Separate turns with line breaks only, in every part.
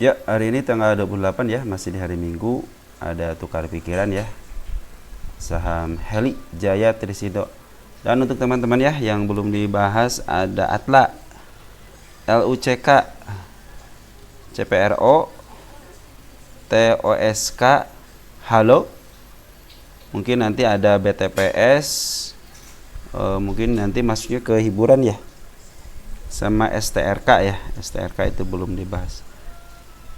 Ya, hari ini tanggal 28 ya, masih di hari Minggu. Ada tukar pikiran ya, saham Heli Jaya Trisindo. Dan untuk teman-teman ya yang belum dibahas, ada Atla, LUCK, CPRO, TOSK, Halo. Mungkin nanti ada BTPS, mungkin nanti masuknya ke hiburan ya. Sama STRK ya, STRK itu belum dibahas.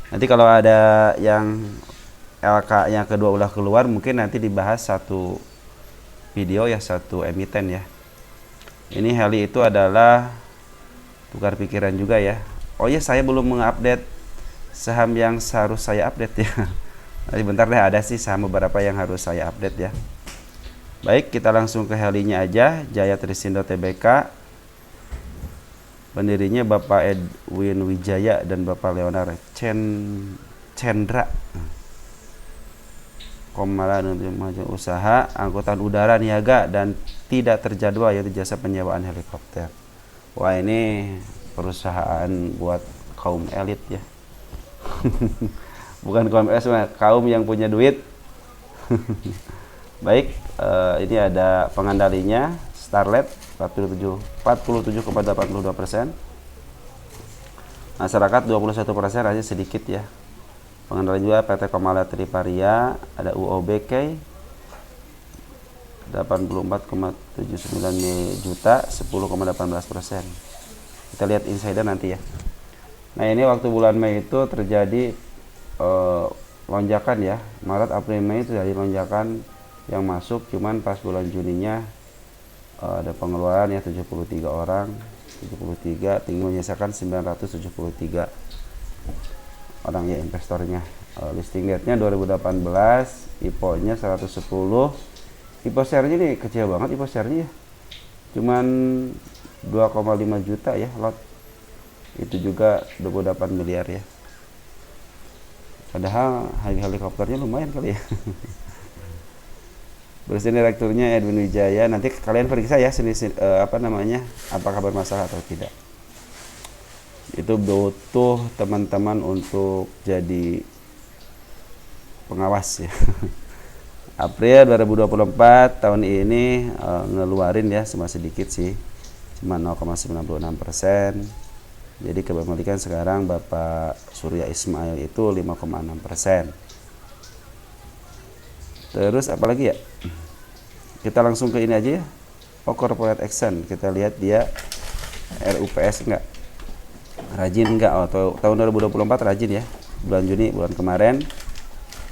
Nanti kalau ada yang LK yang kedua udah keluar, mungkin nanti dibahas satu video ya, satu emiten ya. Ini Heli itu adalah tukar pikiran juga ya. Oh ya, saya belum mengupdate saham yang harus saya update ya. Nanti bentar deh, ada sih saham beberapa yang harus saya update ya. Baik, kita langsung ke Helinya aja. Jaya Trisindo Tbk. Pendirinya Bapak Edwin Wijaya dan Bapak Leonard Cendra. Komala maju usaha angkutan udara niaga dan tidak terjadwal, yaitu jasa penyewaan helikopter. Wah, ini perusahaan buat kaum elit ya. Bukan kaum elit, kaum yang punya duit. Baik, ini ada pengendalinya Starlet 47,82%. Masyarakat 21%, aja sedikit ya. Pengendali juga PT Komala Triparia, ada UOBK 84,79 juta, 10,18%. Kita lihat insider nanti ya. Nah, ini waktu bulan Mei itu terjadi lonjakan ya. Maret, April, Mei itu terjadi lonjakan yang masuk, cuman pas bulan Juninya ada pengeluaran ya 73 orang, 73 tinggal menyisakan 973 orang ya investornya. Listing date-nya 2018, IPO-nya 110. IPO share-nya ini kecil banget, IPO share-nya ya. Cuman 2,5 juta ya lot. Itu juga 28 miliar ya. Padahal helikopternya lumayan kali ya. Presiden direkturnya Edwin Wijaya. Nanti kalian periksa ya apakah bermasalah atau tidak. Itu butuh teman-teman untuk jadi pengawas ya. April 2024 tahun ini ngeluarin ya, cuma sedikit sih, cuma 0,96%. Jadi kepemilikan sekarang Bapak Surya Ismail itu 5,6%. Terus apalagi ya, kita langsung ke ini aja ya. Oh, corporate action, kita lihat dia RUPS enggak, rajin enggak. Oh, tahun 2024 rajin ya. Bulan Juni, bulan kemarin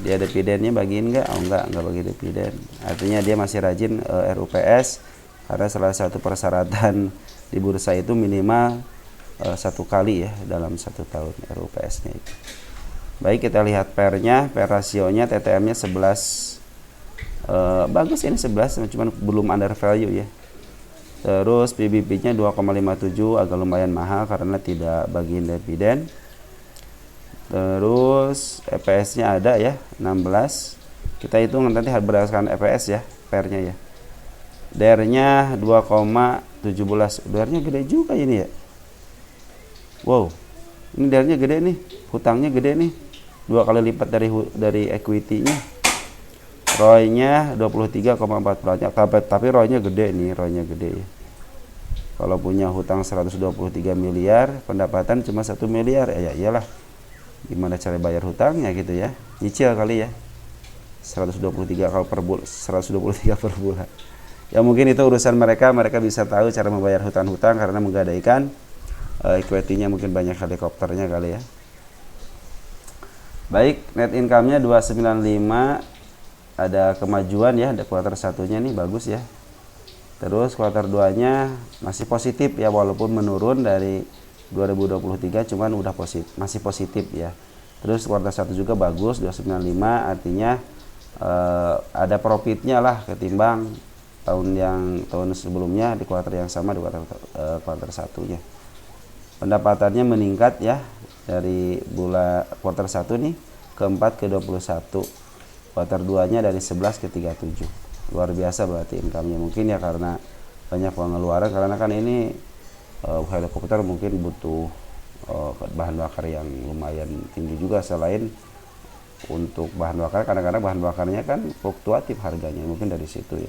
dia dividennya bagiin enggak? Oh, enggak bagi dividen. Artinya dia masih rajin RUPS, karena salah satu persyaratan di bursa itu minimal satu kali ya dalam satu tahun RUPS-nya itu. Baik, kita lihat PER-nya, PER rasionya, TTM-nya 11. Bagus ini 11, cuman belum under value ya. Terus PBB-nya 2,57, agak lumayan mahal karena tidak bagiin dividen. Terus EPS-nya ada ya 16. Kita hitung nanti berdasarkan EPS ya, PER-nya ya. DER-nya 2,17. DER-nya gede juga ini ya. Wow. Ini DER-nya gede nih, hutangnya gede nih. 2 kali lipat dari equity-nya. ROI-nya 23,4%. Tapi ROI-nya gede nih, ROI-nya gede ya. Kalau punya hutang 123 miliar, pendapatan cuma 1 miliar, ya iyalah. Gimana cara bayar hutangnya gitu ya? Nyicil kali ya. 123 kalau per bulan, 123 per bulan. Ya mungkin itu urusan mereka bisa tahu cara membayar hutang-hutang karena menggadaikan equity-nya, mungkin banyak helikopternya kali ya. Baik, net income-nya 295. Ada kemajuan ya, ada kuartal satunya nih bagus ya. Terus kuartal 2-nya masih positif ya, walaupun menurun dari 2023, cuman udah masih positif ya. Terus kuartal 1 juga bagus 295, artinya ada profitnya lah ketimbang tahun sebelumnya di kuartal yang sama, di kuartal 1-nya. Pendapatannya meningkat ya dari kuartal 1 nih ke 4 ke 21. Kuartal 2-nya dari 11 ke 37. Luar biasa berarti income-nya. Mungkin ya karena banyak pengeluaran, karena kan ini helikopter mungkin butuh bahan bakar yang lumayan tinggi juga. Selain untuk bahan bakar, kadang-kadang bahan bakarnya kan fluktuatif harganya, mungkin dari situ ya.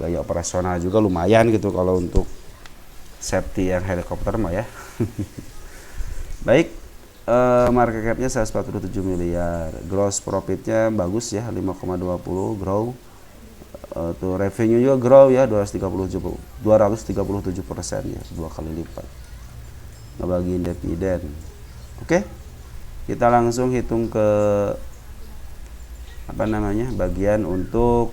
Biaya operasional juga lumayan gitu kalau untuk safety yang helikopter mah ya. Baik, market capnya 147 miliar, gross profitnya bagus ya 5,20 grow. Tuh revenue juga grow ya 237% ya, 2 kali lipat. Ngebagiin dividen. Oke, kita langsung hitung ke bagian untuk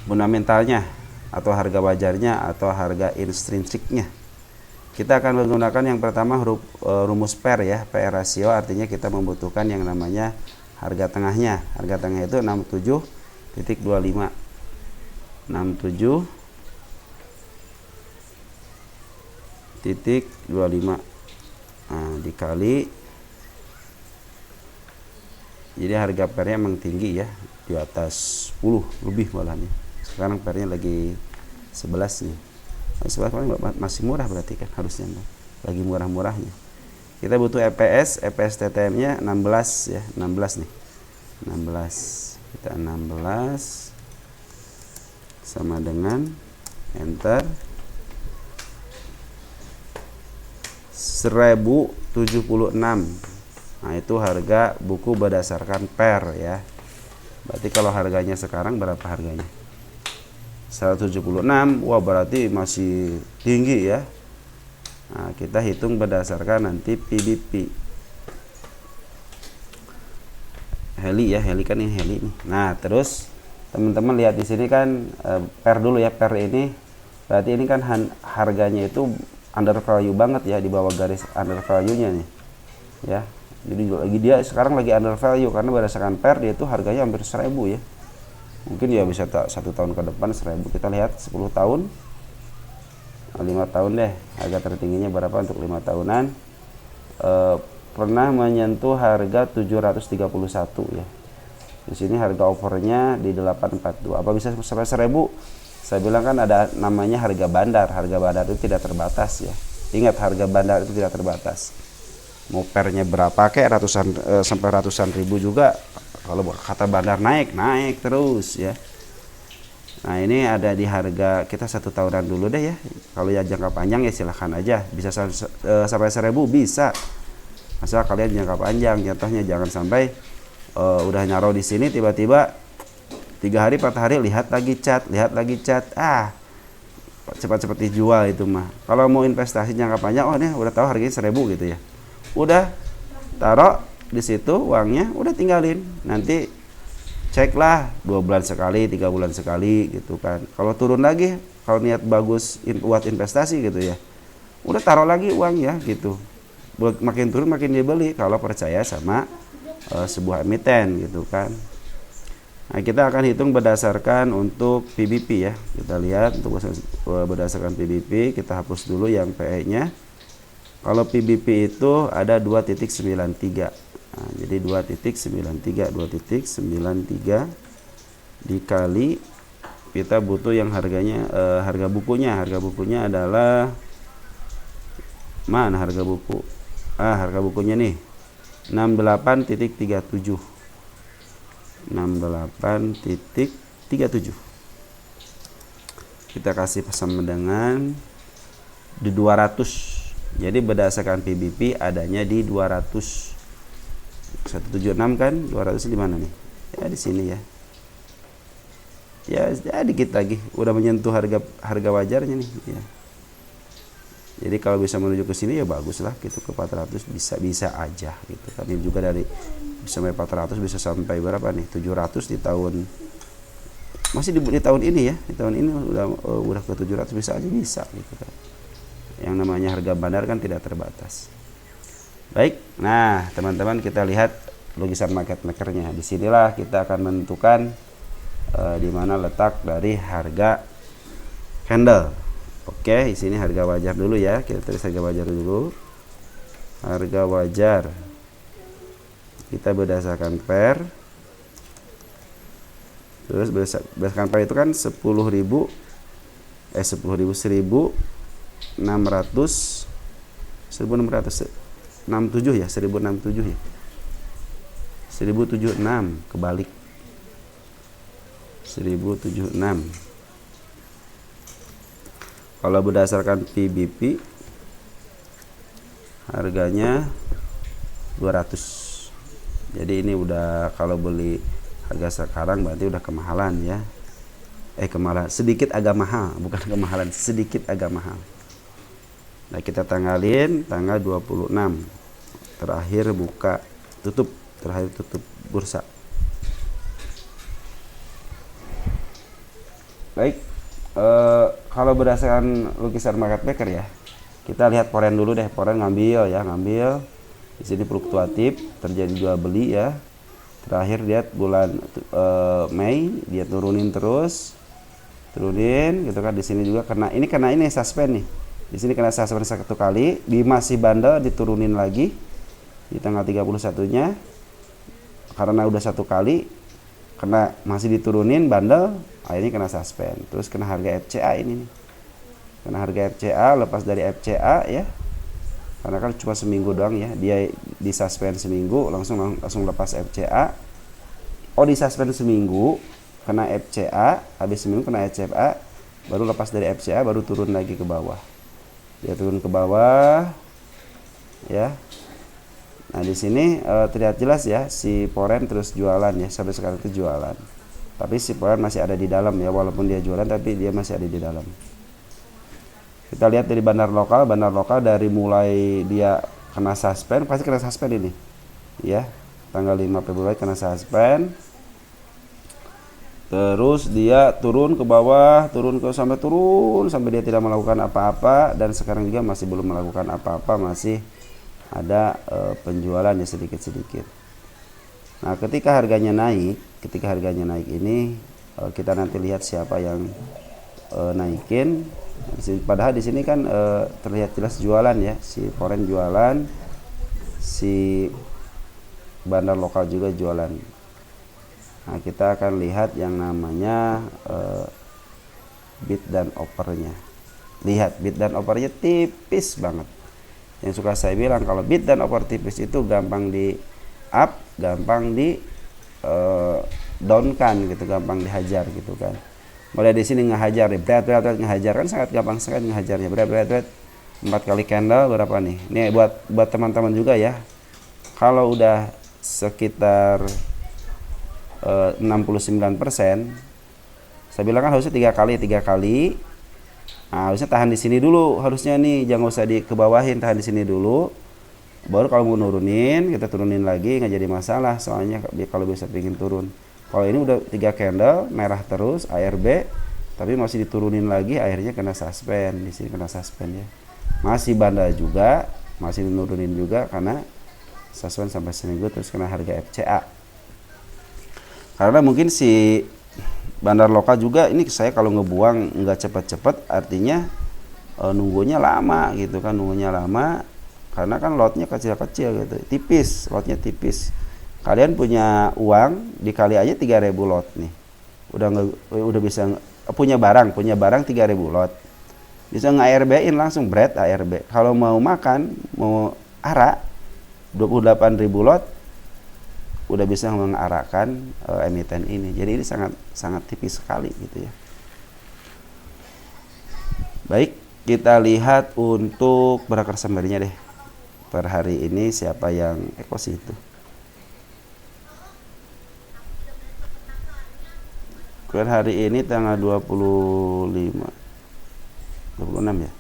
fundamentalnya atau harga wajarnya atau harga intrinsiknya. Kita akan menggunakan yang pertama rumus PER ya, PER rasio, artinya kita membutuhkan yang namanya harga tengahnya. Harga tengah itu 67,25. 67,25. Nah, dikali, jadi harga pernya emang tinggi ya, di atas 10 lebih malah nih. Sekarang pernya lagi 11 nih. 11 paling masih murah berarti kan, harusnya lagi murah-murahnya. Kita butuh EPS TTM-nya 16 ya, 16 nih. 16. Kita 16 sama dengan enter 1076. Nah, itu harga buku berdasarkan PER ya. Berarti kalau harganya sekarang berapa harganya? 176. Wah, berarti masih tinggi ya. Nah, kita hitung berdasarkan nanti PBP. Heli ya, heli kan ini heli nih. Nah, terus teman-teman lihat di sini kan PER dulu ya. PER ini berarti ini kan harganya itu under value banget ya, di bawah garis under value-nya nih. Ya. Jadi dia sekarang lagi under value karena berdasarkan PER dia itu harganya hampir 1000 ya. Mungkin ya bisa 1 tahun ke depan 1000. Kita lihat 10 tahun. 5 tahun deh. Harga tertingginya berapa untuk 5 tahunan? Pernah menyentuh harga 731 ya. Di sini harga offernya di 842. Apa bisa sampai 1000? Saya bilang kan ada namanya harga bandar. Harga bandar itu tidak terbatas ya. Ingat, harga bandar itu tidak terbatas. Mau pernya berapa kayak sampai ratusan ribu juga, kalau kata bandar naik terus ya. Nah, ini ada di harga kita 1 tahunan dulu deh ya. Kalau yang jangka panjang ya silahkan aja, bisa sampai 1000 bisa. Asal kalian jangka panjang. Contohnya jangan sampai udah naruh di sini tiba-tiba 3 hari 4 hari lihat lagi cat, cepat-cepat dijual itu mah. Kalau mau investasi jangka panjang, oh ini udah tahu harganya 1000 gitu ya. Udah taruh di situ uangnya, udah tinggalin. Nanti ceklah 2 bulan sekali, 3 bulan sekali gitu kan. Kalau turun lagi, kalau niat bagus buat investasi gitu ya, udah taruh lagi uangnya gitu. Makin turun makin dibeli kalau percaya sama sebuah emiten gitu kan. Nah, kita akan hitung berdasarkan untuk PBP ya. Kita lihat untuk berdasarkan PBP, kita hapus dulu yang PE-nya. Kalau PBP itu ada 2.93. Nah, jadi 2.93 dikali, kita butuh yang harganya harga bukunya. Harga bukunya adalah mana harga buku? Harga bukunya nih 68.37. 68.37. Kita kasih sama dengan di 200. Jadi berdasarkan PBP adanya di 200. 176 kan, 200 di mana nih? Ya di sini ya. Ya dikit lagi udah menyentuh harga wajarnya nih ya. Jadi kalau bisa menuju ke sini ya bagus lah gitu, ke 400 bisa aja gitu. Tapi juga dari bisa sampai 400, bisa sampai berapa nih? 700 di tahun masih di tahun ini ya. Di tahun ini udah ke 700 bisa aja bisa gitu kan. Yang namanya harga bandar kan tidak terbatas. Baik, nah teman-teman kita lihat lukisan market makernya. Disinilah kita akan menentukan di mana letak dari harga candle. Oke, di sini harga wajar dulu ya. Kita tulis harga wajar dulu. Harga wajar kita berdasarkan PER. Terus berdasarkan PER itu kan 10.000 1600 1667 ya, 1067 ya. 1076 kebalik. 1076. Kalau berdasarkan PBP harganya 200. Jadi ini udah kalau beli harga sekarang berarti udah kemahalan ya. Kemahalan, sedikit agak mahal, bukan kemahalan, sedikit agak mahal. Nah, kita tanggalin tanggal 26. Terakhir tutup bursa. Baik, kalau berdasarkan lukisan market maker ya, kita lihat poren dulu deh. Poren ngambil di sini fluktuatif, terjadi jual beli ya. Terakhir lihat bulan Mei dia turunin gitu kan. Di sini juga karena ini suspend nih. Di sini kena suspend satu kali, di masih bandel diturunin lagi di tanggal 31-nya. Karena udah satu kali kena masih diturunin bandel, akhirnya kena suspend. Terus kena harga FCA ini nih. Kena harga FCA, lepas dari FCA ya. Karena kan cuma seminggu doang ya. Dia disuspend seminggu, langsung lepas FCA. Di suspend seminggu, kena FCA, habis seminggu kena FCA, baru lepas dari FCA, baru turun lagi ke bawah. Dia turun ke bawah ya. Nah, di sini terlihat jelas ya si poren terus jualan ya, sampai sekarang itu jualan. Tapi si poren masih ada di dalam ya, walaupun dia jualan tapi dia masih ada di dalam. Kita lihat dari bandar lokal dari mulai dia kena suspend, pasti kena suspend ini. Ya, tanggal 5 Februari kena suspend. Terus dia turun ke bawah, sampai dia tidak melakukan apa-apa, dan sekarang juga masih belum melakukan apa-apa, masih ada penjualan ya sedikit-sedikit. Nah, ketika harganya naik ini kita nanti lihat siapa yang naikin. Padahal di sini kan terlihat jelas jualan ya, si poren jualan, si bandar lokal juga jualan. Nah, kita akan lihat yang namanya bid dan offernya. Lihat bid dan offernya tipis banget. Yang suka saya bilang kalau bid dan offer tipis itu gampang di up, gampang di down kan gitu, gampang dihajar gitu kan. Mulai di sini ngehajar ya, berat ngehajar kan sangat gampang sekali ngehajarnya. Berat 4 kali candle berapa nih? Ini buat teman-teman juga ya. Kalau udah sekitar 69%, saya bilang kan harusnya 3 kali. Nah, harusnya tahan di sini dulu, harusnya nih jangan usah dikebawahin, tahan di sini dulu. Baru kalau mau nurunin, kita turunin lagi, nggak jadi masalah. Soalnya kalau bisa pingin turun. Kalau ini udah 3 candle merah terus ARB, tapi masih diturunin lagi, akhirnya kena suspend. Di sini kena suspend ya. Masih bandel juga, masih nurunin juga karena suspend sampai seminggu, terus kena harga FCA. Karena mungkin si bandar lokal juga ini saya kalau ngebuang nggak cepat-cepat, artinya nunggunya lama gitu kan, karena kan lotnya kecil-kecil gitu, lotnya tipis. Kalian punya uang dikali aja 3.000 lot nih, udah bisa punya barang 3.000 lot, bisa nge-ARB-in langsung bread ARB. Kalau mau makan, mau arak 28.000 lot udah bisa mengarahkan emiten ini. Jadi ini sangat tipis sekali gitu ya. Baik, kita lihat untuk broker summary-nya deh. Per hari ini siapa yang ekosi itu? Per hari ini tanggal 26 ya.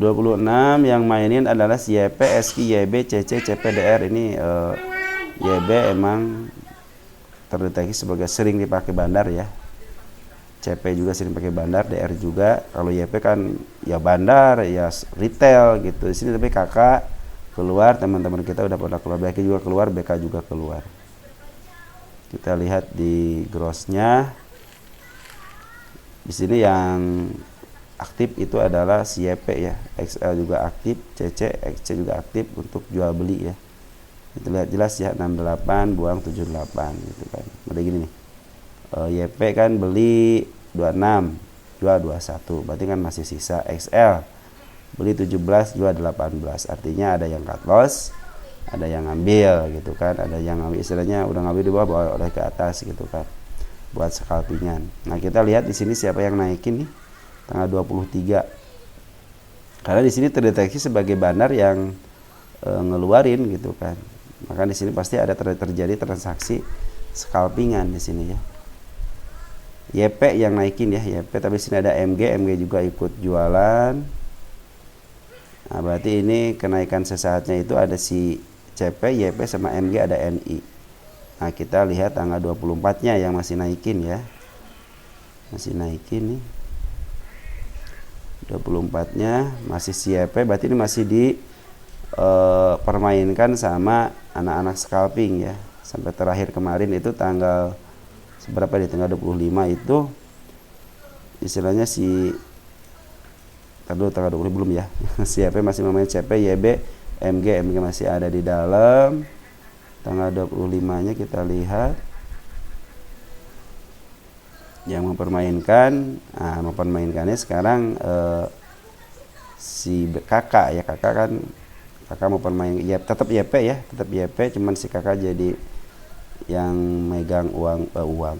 26 yang mainin adalah YP, SQ, YB, CC, CPDR. Ini YB emang terdeteksi sebagai sering dipakai bandar ya. CP juga sering pakai bandar, DR juga. Kalau YP kan ya bandar, ya retail gitu. Di sini tapi kakak keluar, teman-teman kita udah pada keluar, BK juga keluar, BK juga keluar. Kita lihat di grossnya. Di sini yang aktif itu adalah YP ya, XL juga aktif, CC, XC juga aktif untuk jual beli ya. Itu lihat jelas ya, 68 buang 78 gitu kan. Ada gini nih. YP kan beli 26, jual 21, berarti kan masih sisa. XL beli 17 jual 18, artinya ada yang cut loss, ada yang ngambil gitu kan, ada yang ngambil istilahnya udah ngambil di bawah bawa oleh ke atas gitu kan buat scalpingan. Nah kita lihat di sini siapa yang naikin nih tanggal 23, karena di sini terdeteksi sebagai bandar yang ngeluarin gitu kan, maka di sini pasti ada terjadi transaksi scalpingan di sini ya. YP yang naikin ya, YP, tapi di sini ada MG juga ikut jualan. Nah, berarti ini kenaikan sesaatnya itu ada si CP, YP sama MG, ada NI. Nah, kita lihat tanggal 24-nya yang masih naikin ya. Masih naikin nih. 24-nya masih si YP, berarti ini masih permainkan sama anak-anak scalping ya. Sampai terakhir kemarin itu tanggal seberapa di tanggal 25 itu istilahnya si tanggal 20 belum ya. Si YP masih memain CP, YB, MG masih ada di dalam. Tanggal 25-nya kita lihat yang mempermainkan. Nah, mempermainkannya sekarang si kakak ya, kakak mau permain ya, tetap YP ya, tetap YP, cuman si kakak jadi yang megang uang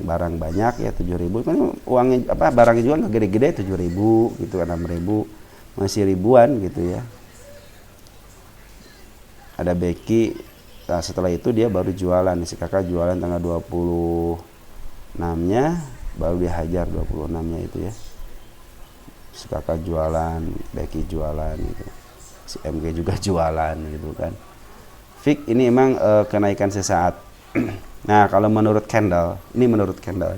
barang banyak ya, 7.000 kan uangnya barangnya juga nggak gede-gede, 7.000 gitu, 6.000 masih ribuan gitu ya. Ada Becky. Nah, setelah itu dia baru jualan, si kakak jualan tanggal 26-nya baru dihajar 26-nya itu ya. Si kakak jualan, Becky jualan gitu, si MG juga jualan gitu kan. Fix ini emang kenaikan sesaat. Nah, kalau menurut candle, ini menurut candle.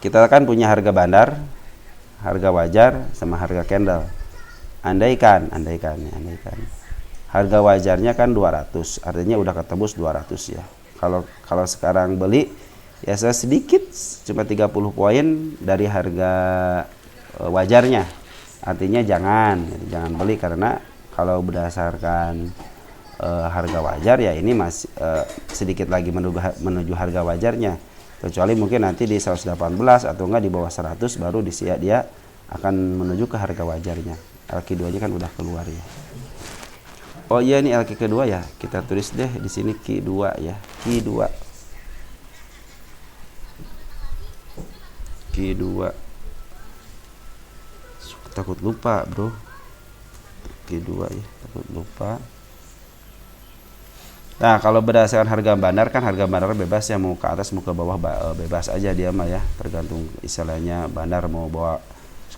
Kita kan punya harga bandar, harga wajar, sama harga candle. Andaikan harga wajarnya kan 200, artinya udah ketebus 200 ya. Kalau sekarang beli ya sedikit, cuma 30 poin dari harga wajarnya. Artinya jangan beli, karena kalau berdasarkan harga wajar ya ini masih sedikit lagi menuju harga wajarnya, kecuali mungkin nanti di 118 atau enggak di bawah 100 baru dia akan menuju ke harga wajarnya. LQ2 nya kan udah keluar ya. Oh iya, ini LQ kedua ya, kita tulis deh di sini Q2 ya, Q2 takut lupa bro, Q2 ya, takut lupa. Nah, kalau berdasarkan harga bandar kan harga bandar bebas ya, mau ke atas mau ke bawah bebas aja dia mah ya, tergantung istilahnya bandar mau bawa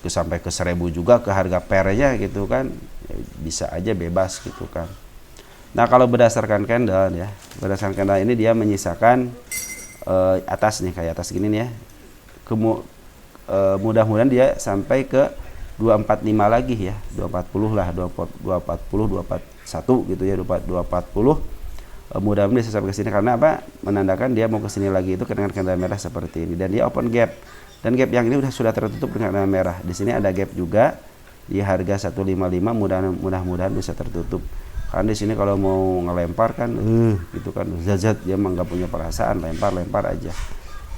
sampai ke 1.000 juga ke harga pernya gitu kan, bisa aja bebas gitu kan. Nah, kalau berdasarkan candle ya, berdasarkan candle ini dia menyisakan atas nih, kayak atas gini nih ya, mudah-mudahan dia sampai ke 245 lagi ya, 240 lah, 240 241 gitu ya, 240 mudah-mudahan bisa sampai ke sini. Karena apa? Menandakan dia mau ke sini lagi itu dengan candle merah seperti ini, dan dia open gap, dan gap yang ini sudah tertutup dengan candle merah. Di sini ada gap juga di harga 155, mudah-mudahan bisa tertutup. Karena di sini kalau mau ngelempar kan gitu kan, zat dia emang nggak punya perasaan, lempar aja.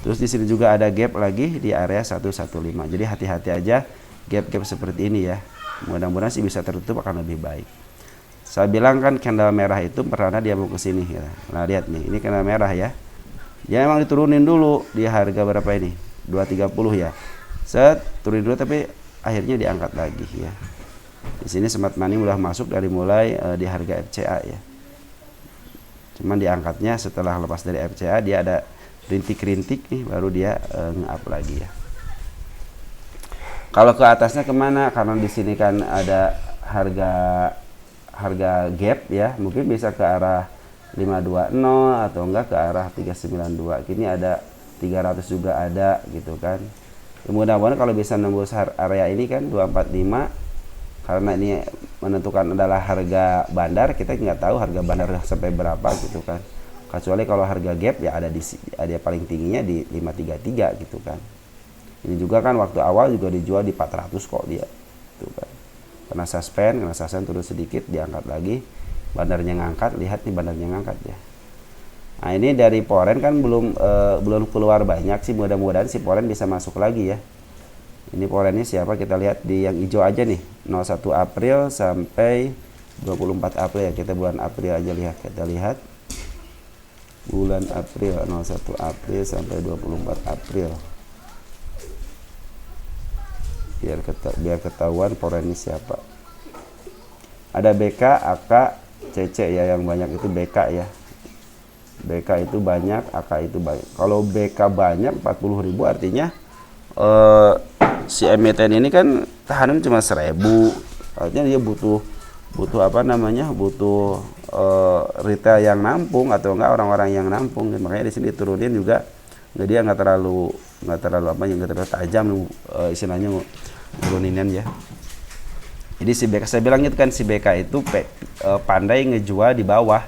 Terus di sini juga ada gap lagi di area 115. Jadi hati-hati aja gap-gap seperti ini ya. Mudah-mudahan sih bisa tertutup, akan lebih baik. Saya bilang kan candle merah itu pernah dia mau ke sini ya. Nah, lihat nih, ini candle merah ya. Dia emang diturunin dulu di harga berapa ini? 230 ya. Set turun dulu, tapi akhirnya diangkat lagi ya. Di sini smart money udah masuk dari mulai di harga FCA ya. Cuman diangkatnya setelah lepas dari FCA dia ada rintik-rintik nih, baru dia nge-up lagi ya. Kalau ke atasnya kemana? Karena di sini kan ada harga gap ya, mungkin bisa ke arah 520 atau enggak ke arah 392. Kini ada 300 juga ada gitu kan. Mudah-mudahan kalau bisa nembus area ini kan 245, karena ini menentukan adalah harga bandar, kita nggak tahu harga bandar sampai berapa gitu kan. Kecuali kalau harga gap ya ada paling tingginya di 533 gitu kan. Ini juga kan waktu awal juga dijual di 400 kok dia gitu kan. Kena suspend turun sedikit, diangkat lagi, bandarnya ngangkat. Lihat nih, bandarnya ngangkat ya. Nah, ini dari foreign kan belum keluar banyak sih, mudah-mudahan si foreign bisa masuk lagi ya. Ini porennya siapa? Kita lihat di yang hijau aja nih, 01 April sampai 24 April ya. Kita bulan April aja lihat. Kita lihat bulan April, 01 April sampai 24 April. Biar ketahuan porennya siapa. Ada BK, AK, CC ya, yang banyak itu BK ya. BK itu banyak, AK itu banyak. Kalau BK banyak 40.000 artinya si emiten ini kan tahanan cuma 1.000. Artinya dia butuh apa namanya? Butuh retail yang nampung atau enggak orang-orang yang nampung. Dan makanya di sini diturunin juga. Jadi dia nggak terlalu apa yang nggak terlalu tajam istilahnya turuninnya ya. Jadi si BK saya bilang itu kan si BK itu pandai ngejual di bawah.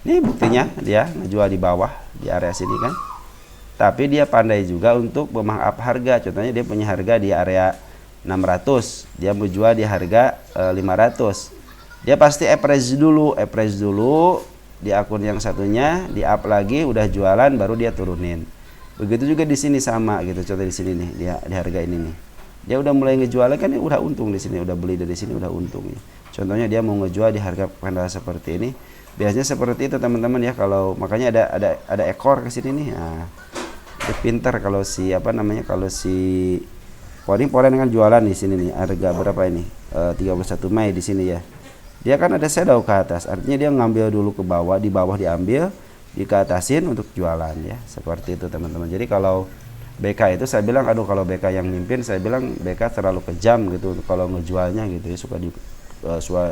Ini buktinya dia ngejual di bawah di area sini kan. Tapi dia pandai juga untuk memang-up harga. Contohnya dia punya harga di area 600, dia mau jual di harga 500. Dia pasti appraise dulu di akun yang satunya, di up lagi, udah jualan baru dia turunin. Begitu juga di sini sama gitu. Contoh di sini nih, dia di harga ini nih. Dia udah mulai ngejualnya kan udah untung di sini, udah beli dari sini udah untung ya. Contohnya dia mau ngejual di harga candle seperti ini. Biasanya seperti itu teman-teman ya, kalau makanya ada ekor ke sini nih. Nah, dia pintar kalau si apa namanya, kalau si poren kan jualan di sini nih, harga berapa ini? 31 Mei di sini ya. Dia kan ada shadow ke atas, artinya dia ngambil dulu ke bawah, di bawah diambil, dikeatasin untuk jualan ya. Seperti itu teman-teman. Jadi kalau BK itu saya bilang, aduh kalau BK yang mimpin, saya bilang BK terlalu kejam gitu kalau ngejualnya gitu ya,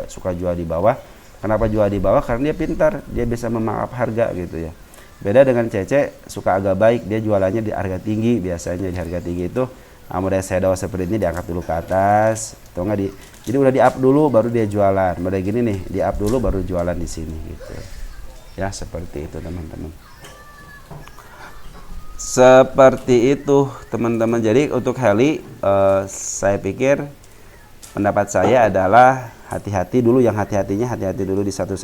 suka jual di bawah. Kenapa jual di bawah? Karena dia pintar, dia bisa memangap harga gitu ya. Beda dengan CC, suka agak baik, dia jualannya di harga tinggi. Biasanya di harga tinggi itu model shadow seperti ini diangkat dulu ke atas atau enggak jadi udah di up dulu baru dia jualan. Model gini nih, di up dulu baru jualan di sini gitu ya. Seperti itu teman-teman, seperti itu teman-teman. Jadi untuk Heli saya pikir pendapat saya adalah hati-hati dulu. Yang hati-hati dulu di 115,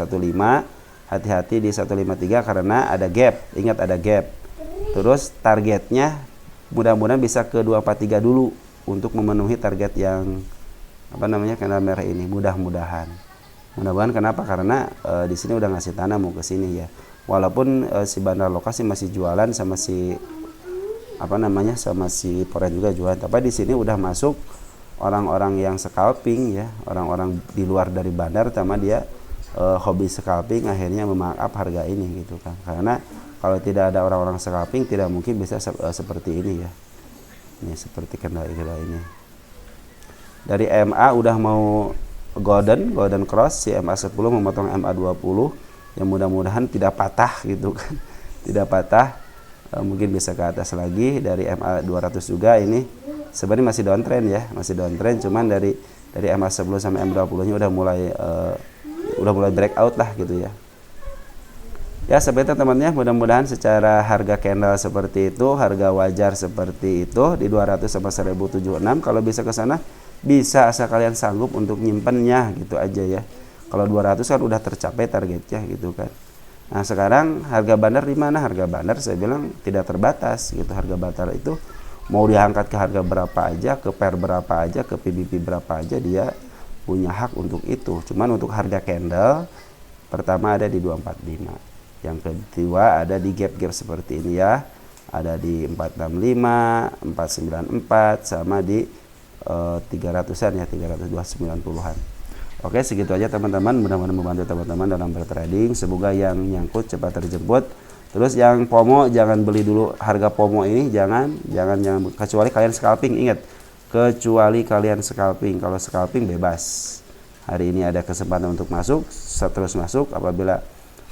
hati-hati di 153 karena ada gap. Ingat ada gap. Terus targetnya mudah-mudahan bisa ke 243 dulu untuk memenuhi target yang apa namanya, candle merah ini. Mudah-mudahan kenapa? Karena di sini udah ngasih tanah mau ke sini ya. Walaupun si bandar lokasi masih jualan sama si apa namanya, sama si poren juga jualan, tapi di sini udah masuk orang-orang yang scalping ya, orang-orang di luar dari bandar, sama dia hobi scalping, akhirnya memarkup harga ini gitu kan. Karena kalau tidak ada orang-orang scalping tidak mungkin bisa seperti ini ya. Ini seperti candle ini. Dari MA udah mau golden cross, si MA10 memotong MA20 yang mudah-mudahan tidak patah gitu kan. Tidak patah, mungkin bisa ke atas lagi. Dari MA200 juga ini sebenarnya masih downtrend ya, masih downtrend, cuman dari MA10 sampai M20 nya udah mulai breakout lah gitu ya. Ya seperti itu teman-teman, mudah-mudahan secara harga candle seperti itu, harga wajar seperti itu di 200 sama 1076. Kalau bisa ke sana bisa, asal kalian sanggup untuk nyimpennya gitu aja ya. Kalau 200 kan udah tercapai targetnya gitu kan. Nah sekarang harga bandar di mana? Harga bandar saya bilang tidak terbatas gitu. Harga bandar itu mau diangkat ke harga berapa aja, ke pair berapa aja, ke PBP berapa aja, dia punya hak untuk itu. Cuman untuk harga candle pertama ada di 245. Yang kedua ada di gap-gap seperti ini ya. Ada di 465, 494 sama di 300-an ya, 390-an. Oke, segitu aja teman-teman. Mudah-mudahan membantu teman-teman dalam bertrading. Semoga yang nyangkut cepat terjemput. Terus yang FOMO jangan beli dulu harga FOMO ini, jangan kecuali kalian scalping. Ingat, kecuali kalian scalping. Kalau scalping bebas. Hari ini ada kesempatan untuk masuk, terus masuk. Apabila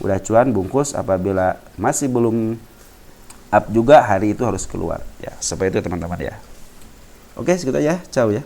udah cuan bungkus, apabila masih belum up juga hari itu harus keluar. Ya, seperti itu teman-teman ya. Oke, segitu aja. Ciao ya.